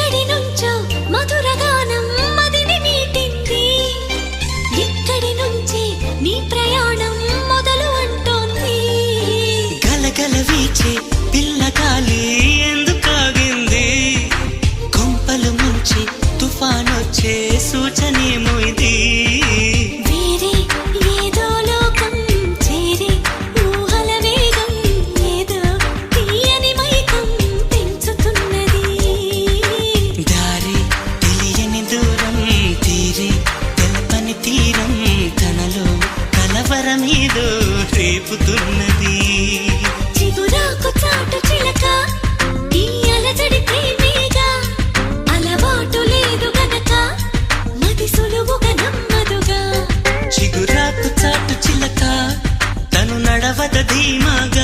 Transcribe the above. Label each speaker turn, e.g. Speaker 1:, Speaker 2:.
Speaker 1: ఎక్కడి నుంచో మధురగానం మదిని మీటింది. ఇక్కడి నుంచి నీ ప్రయాణం మొదలు అంటోంది.
Speaker 2: గలగల వీచే పిల్లగాలి ఎందుకాగింది? కొంపలు ముంచి తుఫానొచ్చే సూచనేమో ఇది.
Speaker 1: వేరే ఏదో లోకం చేరి ఊహల వేగం ఏదో తీయని మైకం పెంచుతున్నది.
Speaker 2: దారి తెలియని దూరం తీరి తెలపని తీరం తనలో కలవరమేదో రేపుతున్నది.
Speaker 1: చిగురాకు చాటు చిలక ఈ అలజడి ప్రేమేగా. అలవాటు లేదు గనక మది సులువుగా నమ్మదుగా.
Speaker 2: చిగురాకు చాటు చిలక తను నడవద ధీమాగా.